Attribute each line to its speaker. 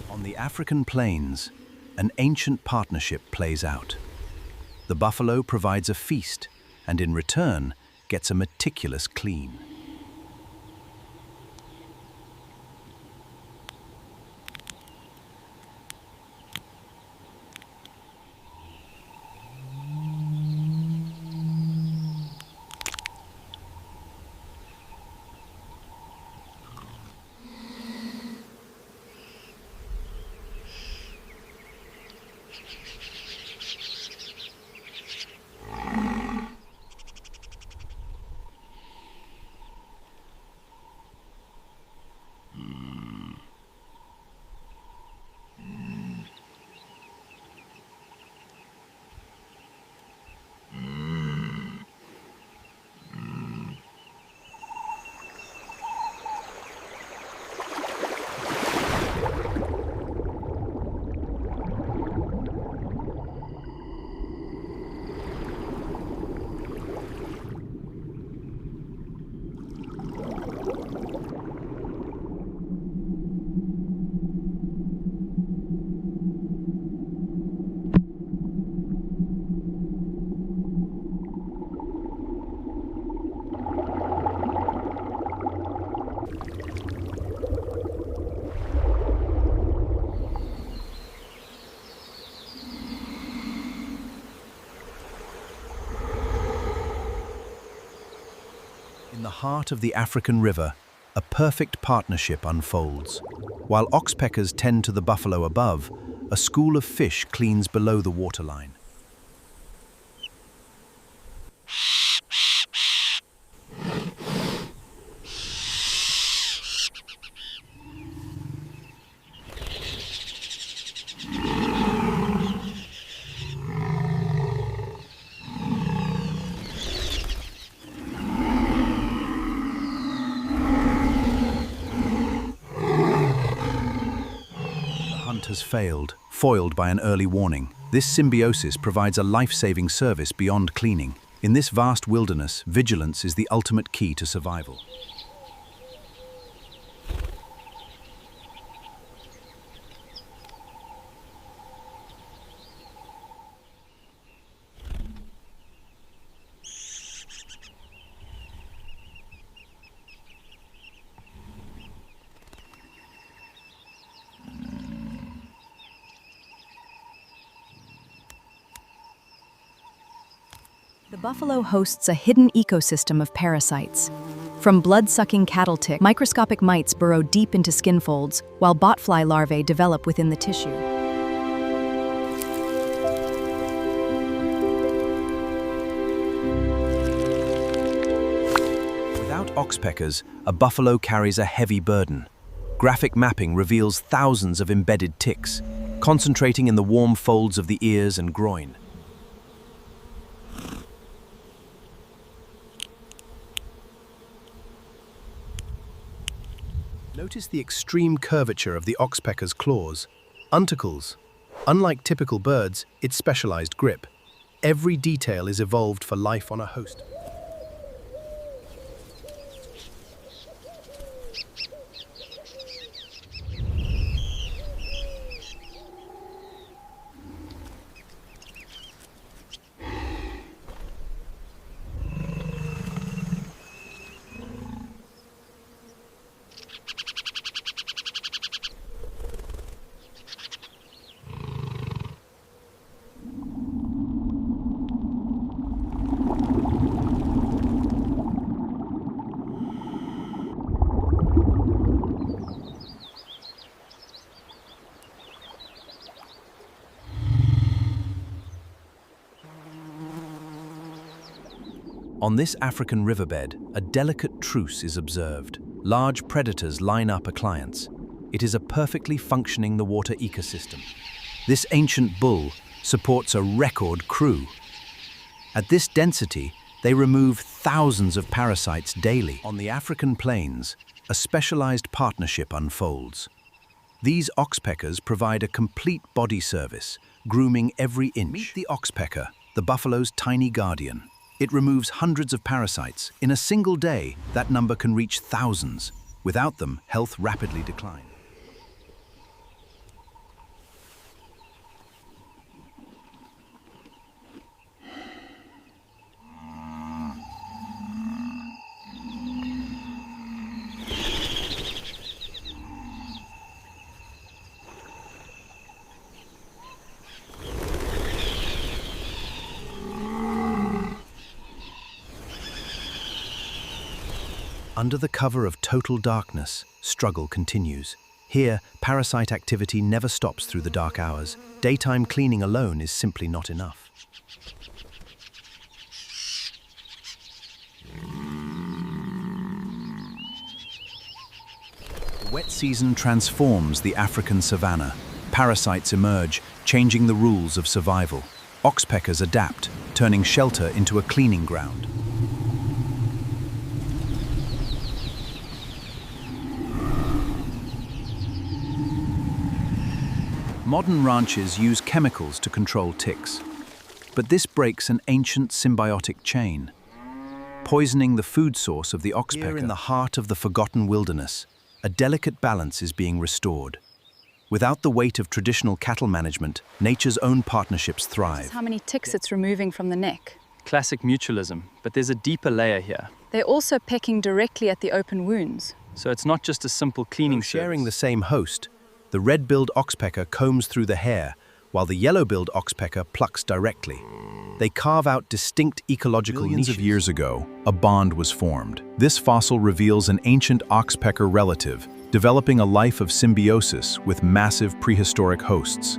Speaker 1: On the African plains, an ancient partnership plays out. The buffalo provides a feast and in return gets a meticulous clean. In the heart of the African river, a perfect partnership unfolds. While oxpeckers tend to the buffalo above, a school of fish cleans below the waterline. Has failed, foiled by an early warning. This symbiosis provides a life-saving service beyond cleaning. In this vast wilderness, vigilance is the ultimate key to survival.
Speaker 2: The buffalo hosts a hidden ecosystem of parasites. From blood-sucking cattle tick, microscopic mites burrow deep into skin folds, while botfly larvae develop within the tissue.
Speaker 1: Without oxpeckers, a buffalo carries a heavy burden. Graphic mapping reveals thousands of embedded ticks, concentrating in the warm folds of the ears and groin. Notice the extreme curvature of the oxpecker's claws, untacles. Unlike typical birds, its specialized grip. Every detail is evolved for life on a host. On this African riverbed, a delicate truce is observed. Large predators line up clients. It is a perfectly functioning the water ecosystem. This ancient bull supports a record crew. At this density, they remove thousands of parasites daily. On the African plains, a specialized partnership unfolds. These oxpeckers provide a complete body service, grooming every inch. Meet the oxpecker, the buffalo's tiny guardian. It removes hundreds of parasites. In a single day, that number can reach thousands. Without them, health rapidly declines. Under the cover of total darkness, struggle continues. Here, parasite activity never stops through the dark hours. Daytime cleaning alone is simply not enough. The wet season transforms the African savanna. Parasites emerge, changing the rules of survival. Oxpeckers adapt, turning shelter into a cleaning ground. Modern ranches use chemicals to control ticks, but this breaks an ancient symbiotic chain, poisoning the food source of the oxpecker. Here in the heart of the forgotten wilderness, a delicate balance is being restored. Without the weight of traditional cattle management, nature's own partnerships thrive.
Speaker 2: How many ticks it's removing from the neck.
Speaker 3: Classic mutualism, but there's a deeper layer here.
Speaker 2: They're also pecking directly at the open wounds.
Speaker 3: So it's not just a simple cleaning
Speaker 1: Sharing the
Speaker 3: service.
Speaker 1: same host, the red-billed oxpecker combs through the hair, while the yellow-billed oxpecker plucks directly. They carve out distinct ecological
Speaker 4: Millions
Speaker 1: niches.
Speaker 4: of years ago, a bond was formed. This fossil reveals an ancient oxpecker relative, developing a life of symbiosis with massive prehistoric hosts.